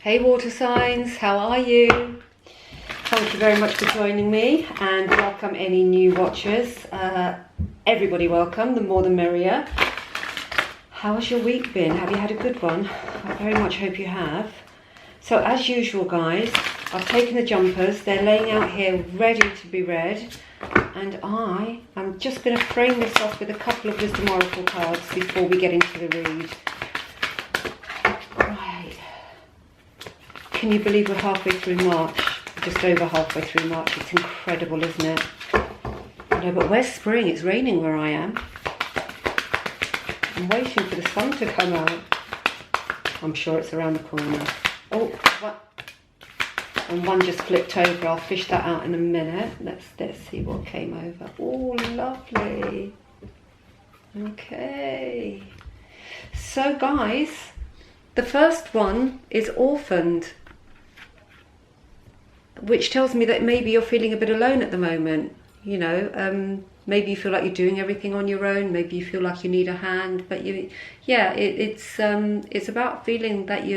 Hey water signs, how are you? Thank you very much for joining me and welcome any new watchers. Everybody welcome, the more the merrier. How has your week been? Have you had a good one? I very much hope you have. So as usual guys, I've taken the jumpers, they're laying out here ready to be read. And I am just going to frame this off with a couple of Wisdom Oracle cards before we get into the read. Right. Can you believe we're halfway through March? Just over halfway through March. It's incredible, isn't it? I know, but where's spring? It's raining where I am. I'm waiting for the sun to come out. I'm sure it's around the corner. Oh, what? And one just flipped over. I'll fish that out in a minute. Let's see what came over. Oh, lovely. Okay. So guys, the first one is orphaned, which tells me that maybe you're feeling a bit alone at the moment. You know, maybe you feel like you're doing everything on your own. Maybe you feel like you need a hand, but it's about feeling that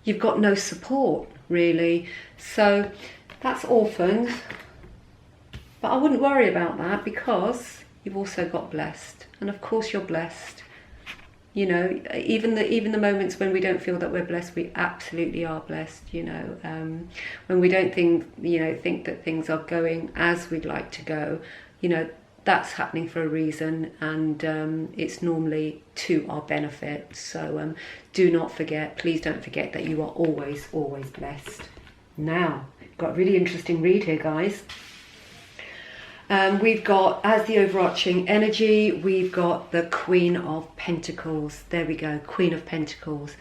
you've got no support really. So that's orphaned, but I wouldn't worry about that because you've also got blessed, and of course you're blessed. You know, even the moments when we don't feel that we're blessed, we absolutely are blessed. You know, when we don't think that things are going as we'd like to go, you know, that's happening for a reason, and it's normally to our benefit. So do not forget, please don't forget that you are always blessed. Now, got a really interesting read here, guys. We've got, as the overarching energy, we've got the Queen of Pentacles. There we go, Queen of Pentacles.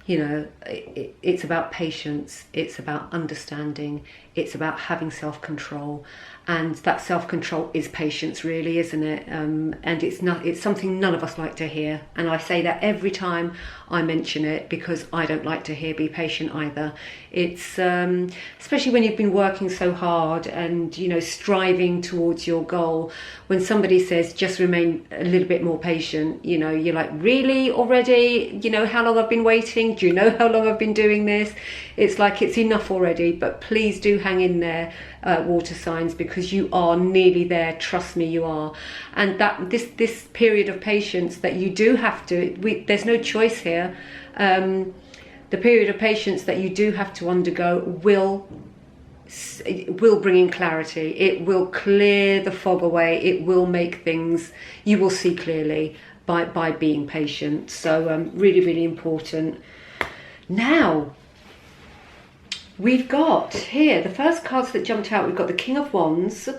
You know, it's about patience, it's about understanding, it's about having self-control, and that self-control is patience, really, isn't it? And it's something none of us like to hear, and I say that every time I mention it because I don't like to hear be patient either. It's especially when you've been working so hard and, you know, striving towards your goal. When somebody says just remain a little bit more patient, you know, you're like, really, already? You know how long I've been waiting? Do you know how long I've been doing this? It's like, it's enough already. But please do hang in there, water signs, because you are nearly there. Trust me, you are. And that this period of patience that you do have to, there's no choice here. The period of patience that you do have to undergo will bring in clarity. It will clear the fog away. It will make things, you will see clearly by being patient. So really important. Now we've got here the first cards that jumped out. We've got the King of Wands,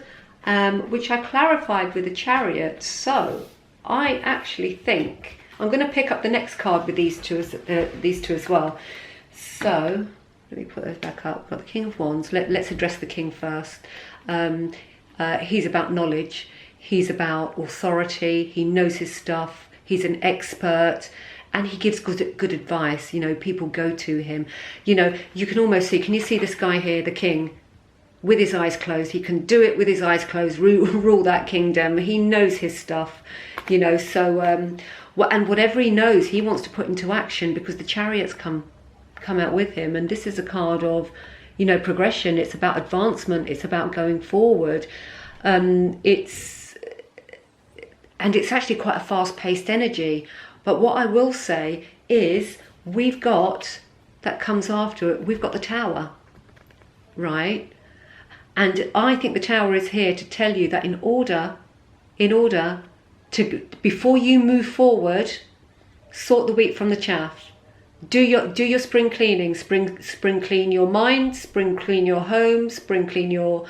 which I clarified with the Chariot. So I actually think I'm going to pick up the next card with these two as well. So let me put those back up. We've got the King of Wands. Let's address the King first. He's about knowledge. He's about authority. He knows his stuff. He's an expert. And he gives good advice. You know, people go to him. You know, you can almost see, can you see this guy here, the king, with his eyes closed? He can do it with his eyes closed, rule that kingdom. He knows his stuff, you know. So, and whatever he knows, he wants to put into action because the Chariot's come out with him. And this is a card of, you know, progression. It's about advancement. It's about going forward. It's actually quite a fast-paced energy. But what I will say is we've got, that comes after it, we've got the Tower, right? And I think the Tower is here to tell you that in order to, before you move forward, sort the wheat from the chaff. Do your spring cleaning, spring clean your mind, spring clean your home, spring clean your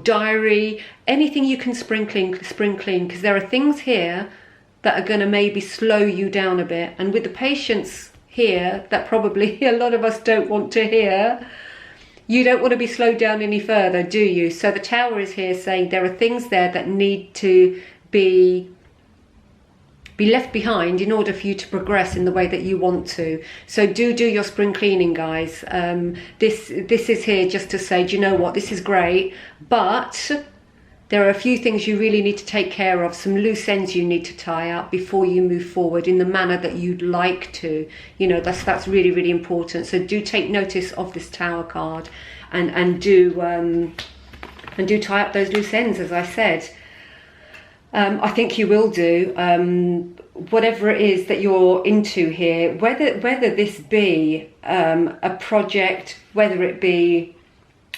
diary, anything you can spring clean, because there are things here that are going to maybe slow you down a bit. And with the patience here, that probably a lot of us don't want to hear, you don't want to be slowed down any further, do you? So the Tower is here saying there are things there that need to be left behind in order for you to progress in the way that you want to. So do your spring cleaning, guys. This is here just to say, do you know what, this is great, but There are a few things you really need to take care of, some loose ends you need to tie up before you move forward in the manner that you'd like to. You know, that's really, really important. So do take notice of this Tower card, and do tie up those loose ends, as I said. I think you will do. Whatever it is that you're into here, whether this be a project, whether it be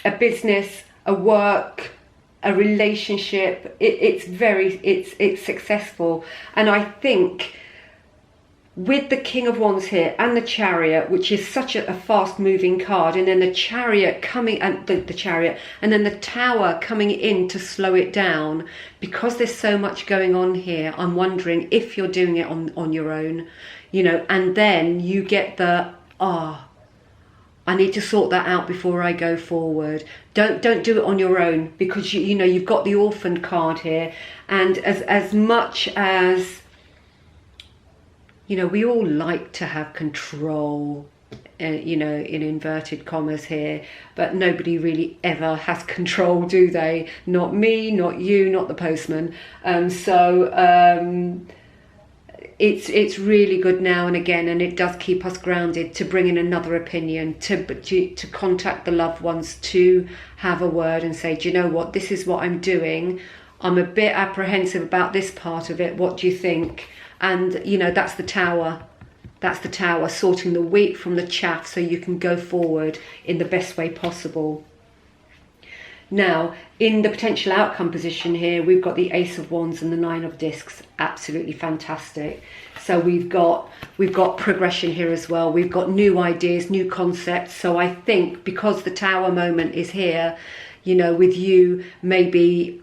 a business, a work, a relationship, it's successful. And I think with the King of Wands here and the Chariot, which is such a fast moving card, and then the Chariot coming, and the Chariot, and then the Tower coming in to slow it down, because there's so much going on here, I'm wondering if you're doing it on your own, you know, and then you get the, I need to sort that out before I go forward. Don't do it on your own, because you know you've got the Orphan card here, and as much as, you know, we all like to have control, you know, in inverted commas here, but nobody really ever has control, do they? Not me, not you, not the postman. It's really good now and again, and it does keep us grounded, to bring in another opinion, to contact the loved ones, to have a word and say, do you know what, this is what I'm doing. I'm a bit apprehensive about this part of it. What do you think? And, you know, that's the Tower. That's the Tower, sorting the wheat from the chaff so you can go forward in the best way possible. Now, in the potential outcome position here, we've got the Ace of Wands and the Nine of Discs. Absolutely fantastic. So we've got progression here as well. We've got new ideas, new concepts. So I think because the Tower moment is here, you know, with you maybe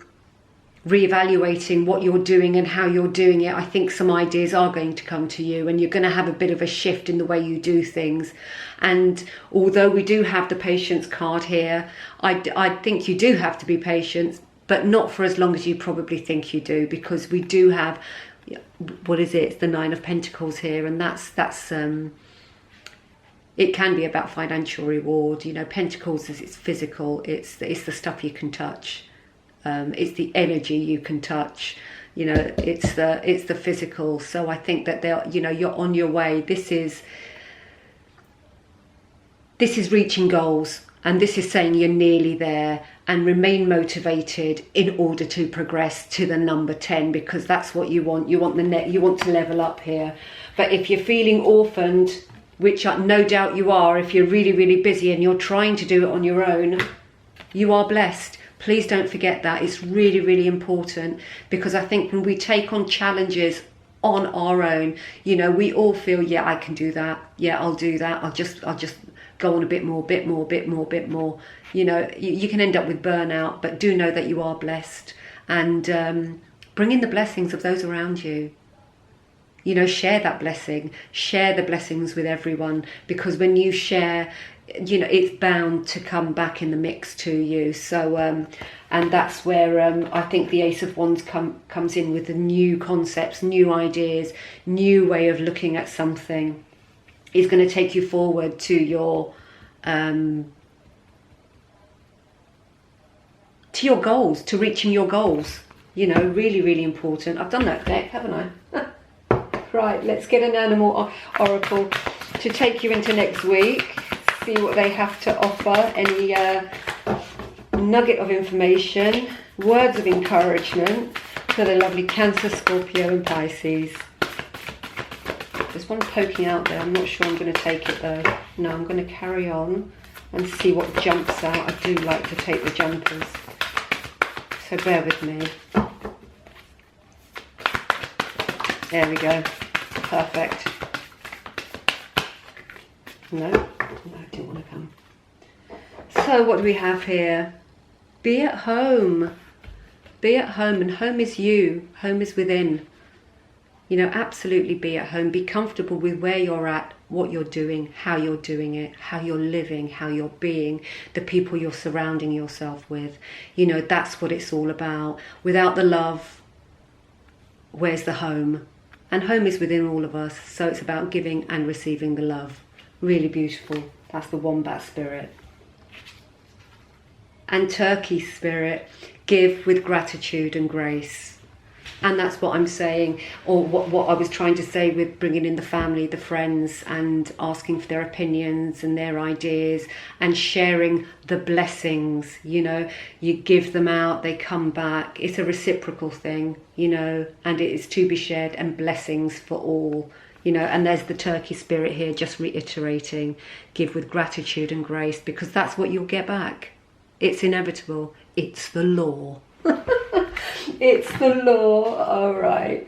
reevaluating what you're doing and how you're doing it, I think some ideas are going to come to you, and you're going to have a bit of a shift in the way you do things. And although we do have the Patience card here, I think you do have to be patient, but not for as long as you probably think you do, because we do have, what is it? It's the Nine of Pentacles here, and that's it can be about financial reward. You know, Pentacles is, it's physical. It's the stuff you can touch. It's the energy you can touch, you know, it's the physical. So I think that you know, you're on your way. This is reaching goals, and this is saying you're nearly there, and remain motivated in order to progress to the number 10, because that's what you want. You want you want to level up here. But if you're feeling orphaned, which no doubt you are, if you're really, really busy and you're trying to do it on your own, you are blessed. Please don't forget that. It's really, really important, because I think when we take on challenges on our own, you know, we all feel, yeah, I can do that. Yeah, I'll do that. I'll just go on a bit more. You know, you can end up with burnout, but do know that you are blessed, and bring in the blessings of those around you. You know, share that blessing, share the blessings with everyone, because when you share, you know, it's bound to come back in the mix to you. So and that's where I think the Ace of Wands comes in with the new concepts, new ideas, new way of looking at something. Is going to take you forward to your goals, to reaching your goals. You know, really, really important. I've done that deck, haven't I? Right, let's get an animal oracle to take you into next week. See what they have to offer, any nugget of information, words of encouragement for the lovely Cancer, Scorpio and Pisces. There's one poking out there. I'm not sure I'm going to take it though. No, I'm going to carry on and see what jumps out. I do like to take the jumpers, so bear with me. There we go. Perfect. No, I didn't want to come. So what do we have here? Be at home. Be at home, and home is you. Home is within. You know, absolutely be at home. Be comfortable with where you're at, what you're doing, how you're doing it, how you're living, how you're being, the people you're surrounding yourself with. You know, that's what it's all about. Without the love, where's the home? And home is within all of us. So it's about giving and receiving the love. Really beautiful. That's the wombat spirit. And Turkey spirit, give with gratitude and grace. And that's what I'm saying, or what I was trying to say with bringing in the family, the friends, and asking for their opinions and their ideas, and sharing the blessings. You know, you give them out, they come back. It's a reciprocal thing, you know, and it is to be shared, and blessings for all. You know, and there's the Turkey spirit here, just reiterating, give with gratitude and grace, because that's what you'll get back. It's inevitable. It's the law. It's the law. All right.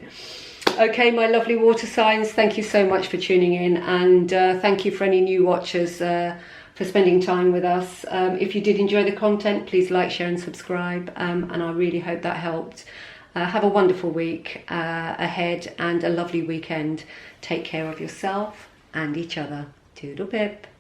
Okay, my lovely water signs, thank you so much for tuning in, and thank you for any new watchers for spending time with us. If you did enjoy the content, please like, share and subscribe, and I really hope that helped. Have a wonderful week ahead and a lovely weekend. Take care of yourself and each other. Toodle pip.